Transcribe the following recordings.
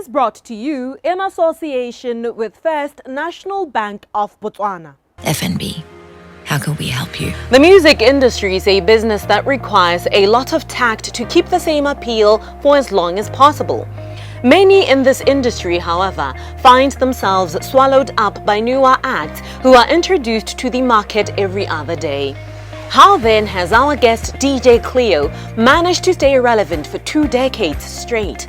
Is brought to you in association with First National Bank of Botswana. FNB, how can we help you? The music industry is a business that requires a lot of tact to keep the same appeal for as long as possible. Many in this industry, however, find themselves swallowed up by newer acts who are introduced to the market every other day. How then has our guest DJ Cleo managed to stay relevant for 2 decades straight?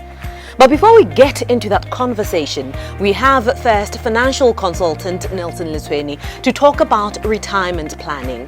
But before we get into that conversation, we have first financial consultant Nelson Letshwene to talk about retirement planning.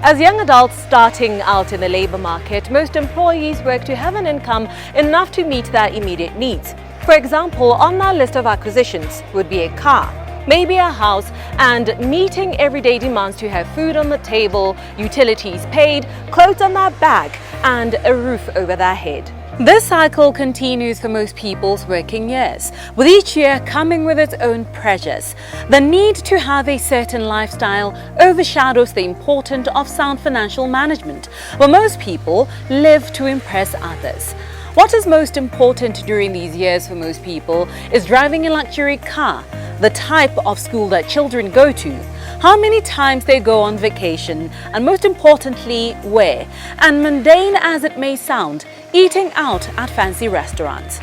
As young adults starting out in the labor market, most employees work to have an income enough to meet their immediate needs. For example, on our list of acquisitions would be a car, maybe a house, and meeting everyday demands to have food on the table, utilities paid, clothes on their back, and a roof over their head. This cycle continues for most people's working years, with each year coming with its own pressures. The need to have a certain lifestyle overshadows the importance of sound financial management, where most people live to impress others. What is most important during these years for most people is driving a luxury car, the type of school that children go to, how many times they go on vacation, and most importantly, where. And mundane as it may sound, eating out at fancy restaurants.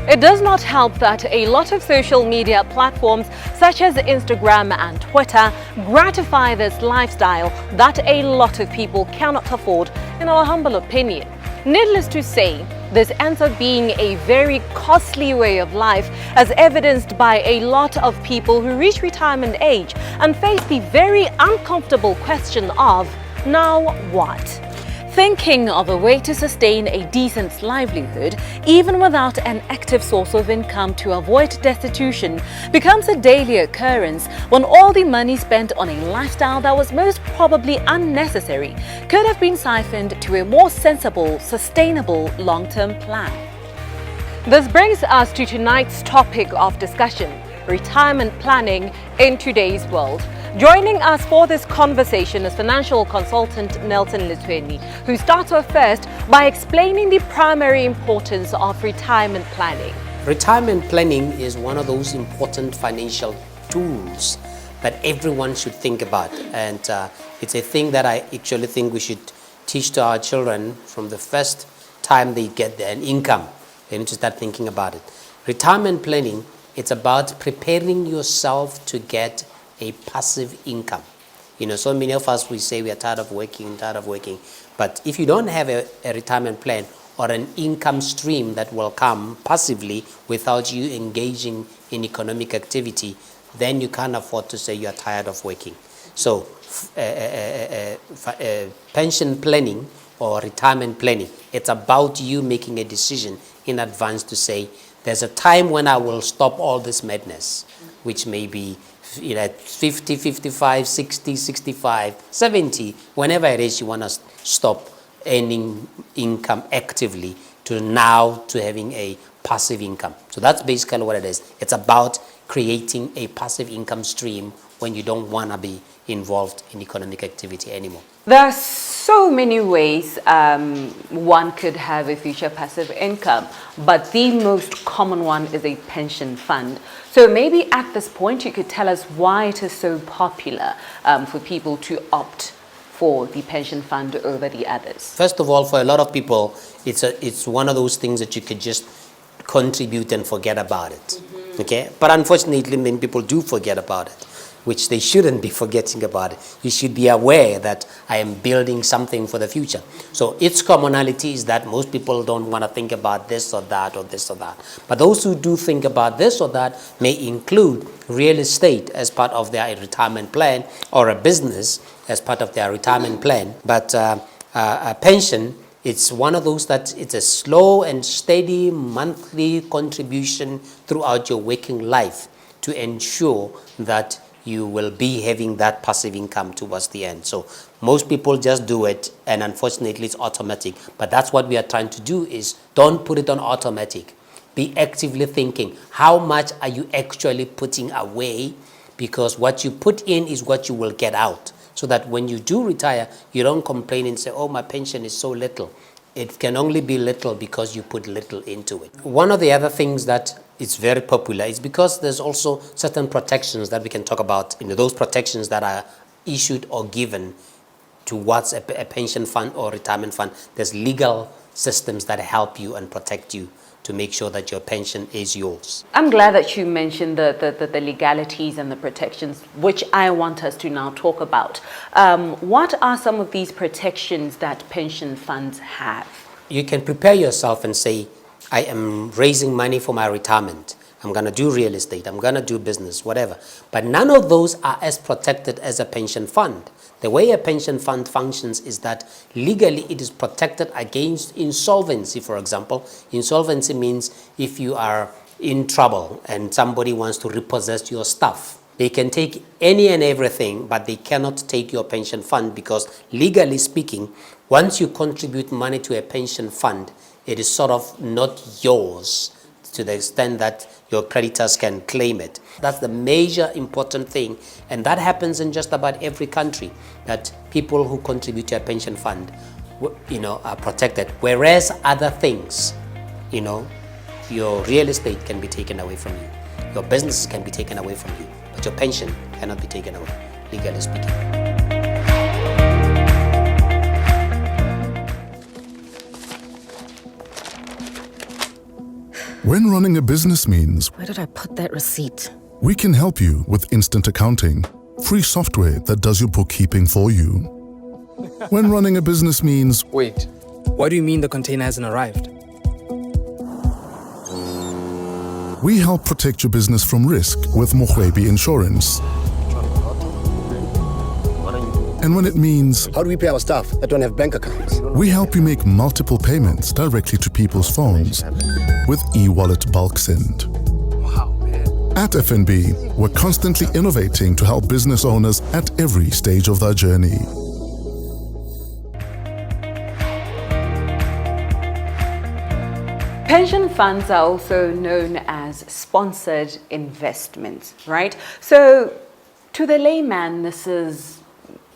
It does not help that a lot of social media platforms such as Instagram and Twitter gratify this lifestyle that a lot of people cannot afford, in our humble opinion. Needless to say, this ends up being a very costly way of life, as evidenced by a lot of people who reach retirement age and face the very uncomfortable question of, now what? Thinking of a way to sustain a decent livelihood, even without an active source of income to avoid destitution, becomes a daily occurrence when all the money spent on a lifestyle that was most probably unnecessary could have been siphoned to a more sensible, sustainable long-term plan. This brings us to tonight's topic of discussion: retirement planning in today's world. Joining us for this conversation is financial consultant Nelson Letshwene, who starts off first by explaining the primary importance of retirement planning. Retirement planning is one of those important financial tools that everyone should think about, and it's a thing that I actually think we should teach to our children from the first time they get an income. They need to start thinking about it. Retirement planning, it's about preparing yourself to get a passive income. You know, so many of us, we say we are tired of working, but if you don't have a retirement plan or an income stream that will come passively without you engaging in economic activity, then you can't afford to say you are tired of working. So pension planning or retirement planning, it's about you making a decision in advance to say, there's a time when I will stop all this madness, which may be 50, 55, 60, 65, 70, whenever it is you want to stop earning income actively to now to having a passive income. So that's basically what it is. It's about creating a passive income stream when you don't want to be involved in economic activity anymore. There are so many ways one could have a future passive income, but the most common one is a pension fund. So maybe at this point you could tell us why it is so popular for people to opt for the pension fund over the others. First of all, for a lot of people, it's one of those things that you could just contribute and forget about it. Okay, but unfortunately many people do forget about it, which they shouldn't be forgetting about it. You should be aware that I am building something for the future. So its commonality is that most people don't want to think about this or that or this or that. But those who do think about this or that may include real estate as part of their retirement plan, or a business as part of their retirement plan. But a pension, it's one of those that it's a slow and steady monthly contribution throughout your working life to ensure that you will be having that passive income towards the end. So most people just do it, and unfortunately it's automatic. But that's what we are trying to do, is don't put it on automatic. Be actively thinking, how much are you actually putting away? Because what you put in is what you will get out. So that when you do retire, you don't complain and say, oh, my pension is so little. It can only be little because you put little into it. One of the other things that it's very popular, it's because there's also certain protections that we can talk about, those protections that are issued or given towards a pension fund or retirement fund. There's legal systems that help you and protect you to make sure that your pension is yours. I'm glad that you mentioned the legalities and the protections, which I want us to now talk about. What are some of these protections that pension funds have? You can prepare yourself and say, I am raising money for my retirement. I'm going to do real estate. I'm going to do business, whatever. But none of those are as protected as a pension fund. The way a pension fund functions is that legally it is protected against insolvency, for example. Insolvency means if you are in trouble and somebody wants to repossess your stuff. They can take any and everything, but they cannot take your pension fund because legally speaking, once you contribute money to a pension fund, it is sort of not yours to the extent that your creditors can claim it. That's the major important thing, and that happens in just about every country, that people who contribute to a pension fund, are protected. Whereas other things, your real estate can be taken away from you, your businesses can be taken away from you, but your pension cannot be taken away, legally speaking. When running a business means Where did I put that receipt? we can help you with instant accounting, free software that does your bookkeeping for you. When running a business means Wait, what do you mean the container hasn't arrived? we help protect your business from risk with Mohwebi Insurance. And when it means How do we pay our staff that don't have bank accounts? we help you make multiple payments directly to people's phones with e-wallet bulk send. At FNB, we're constantly innovating to help business owners at every stage of their journey. Pension funds are also known as sponsored investments, right? So to the layman, this is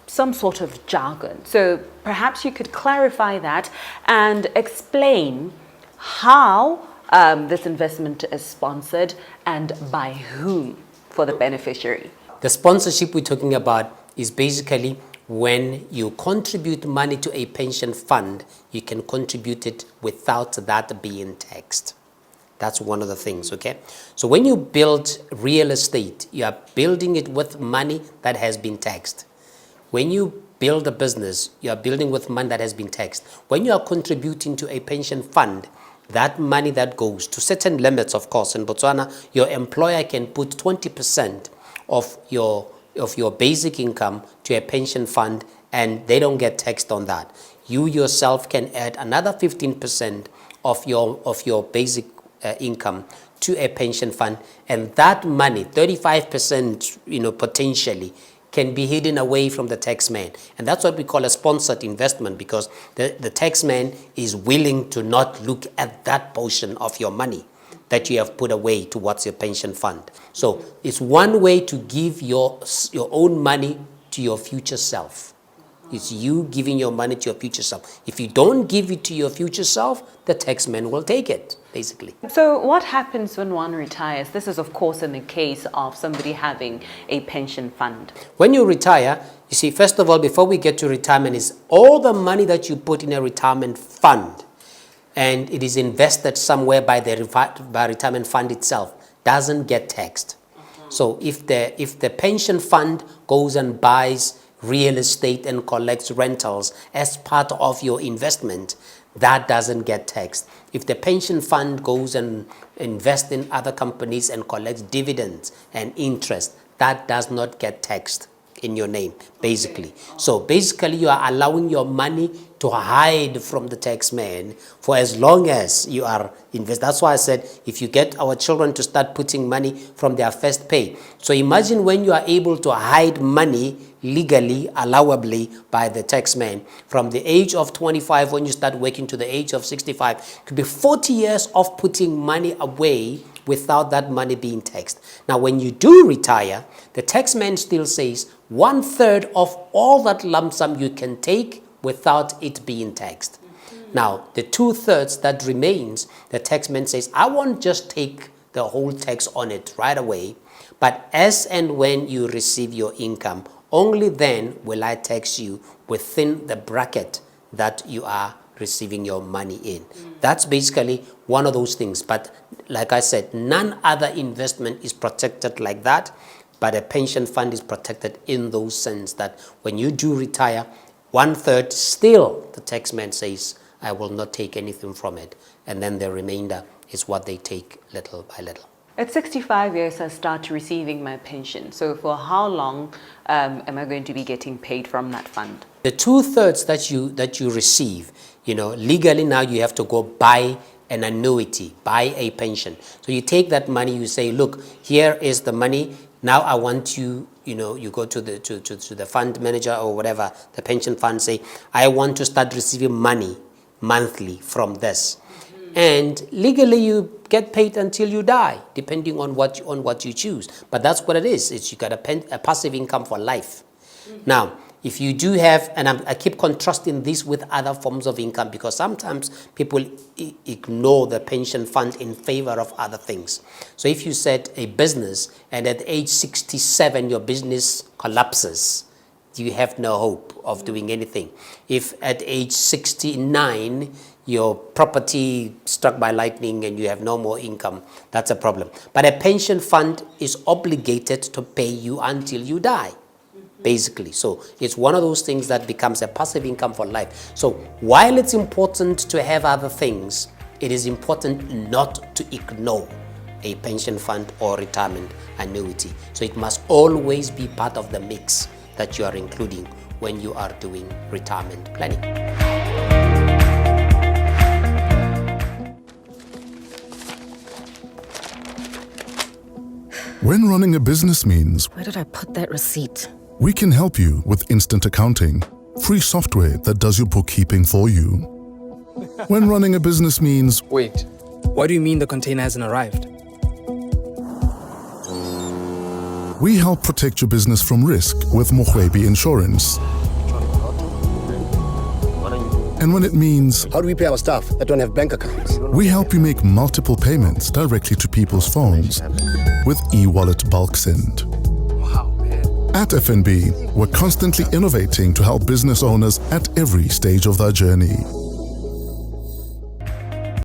some sort of jargon. So perhaps you could clarify that and explain how this investment is sponsored and by whom for the beneficiary. The sponsorship we're talking about is basically when you contribute money to a pension fund, you can contribute it without that being taxed. That's one of the things, okay? So when you build real estate, you are building it with money that has been taxed. When you build a business, you are building with money that has been taxed. When you are contributing to a pension fund, that money that goes to certain limits, of course, in Botswana, your employer can put 20% of your basic income to a pension fund and they don't get taxed on that. You yourself can add another 15% of your basic income to a pension fund, and that money, 35%, potentially, can be hidden away from the taxman. And that's what we call a sponsored investment, because the taxman is willing to not look at that portion of your money that you have put away towards your pension fund. So it's one way to give your own money to your future self. It's you giving your money to your future self. If you don't give it to your future self, the taxman will take it, basically. So what happens when one retires? This is, of course, in the case of somebody having a pension fund. When you retire, you see, first of all, before we get to retirement, is all the money that you put in a retirement fund and it is invested somewhere by retirement fund itself, doesn't get taxed. So if the pension fund goes and buys real estate and collects rentals as part of your investment, that doesn't get taxed. If the pension fund goes and invests in other companies and collects dividends and interest, that does not get taxed in your name, basically. So basically you are allowing your money to hide from the taxman for as long as you are invest. That's why I said if you get our children to start putting money from their first pay. So imagine when you are able to hide money legally, allowably by the taxman from the age of 25 when you start working to the age of 65. It could be 40 years of putting money away without that money being taxed. Now, when you do retire, the taxman still says 1/3 of all that lump sum you can take without it being taxed. Now, the 2/3 that remains, the taxman says, I won't just take the whole tax on it right away. But as and when you receive your income, only then will I tax you within the bracket that you are receiving your money in. That's basically one of those things. But like I said, none other investment is protected like that. But a pension fund is protected in those sense that when you do retire, 1/3 still the taxman says, I will not take anything from it. And then the remainder is what they take little by little. At 65 years, I start receiving my pension. So for how long am I going to be getting paid from that fund? The 2/3 that you receive, legally now you have to go buy an annuity, buy a pension. So you take that money, you say, look, here is the money. Now I want you, you go to the fund manager or whatever, the pension fund, say, I want to start receiving money monthly from this. And legally you get paid until you die, depending on what you choose. But that's what it is. You got a passive income for life. Now, if you do have, and I keep contrasting this with other forms of income because sometimes people ignore the pension fund in favor of other things. So if you set a business and at age 67 your business collapses, you have no hope of doing anything. If at age 69 your property struck by lightning and you have no more income, that's a problem. But a pension fund is obligated to pay you until you die, basically. So it's one of those things that becomes a passive income for life. So while it's important to have other things, it is important not to ignore a pension fund or retirement annuity. So it must always be part of the mix that you are including when you are doing retirement planning. When running a business means Where did I put that receipt? we can help you with instant accounting, free software that does your bookkeeping for you. When running a business means Wait, what do you mean the container hasn't arrived? we help protect your business from risk with Mohwebi Insurance. And when it means How do we pay our staff that don't have bank accounts? we help you make multiple payments directly to people's phones with e-wallet bulk send. At FNB, we're constantly innovating to help business owners at every stage of their journey.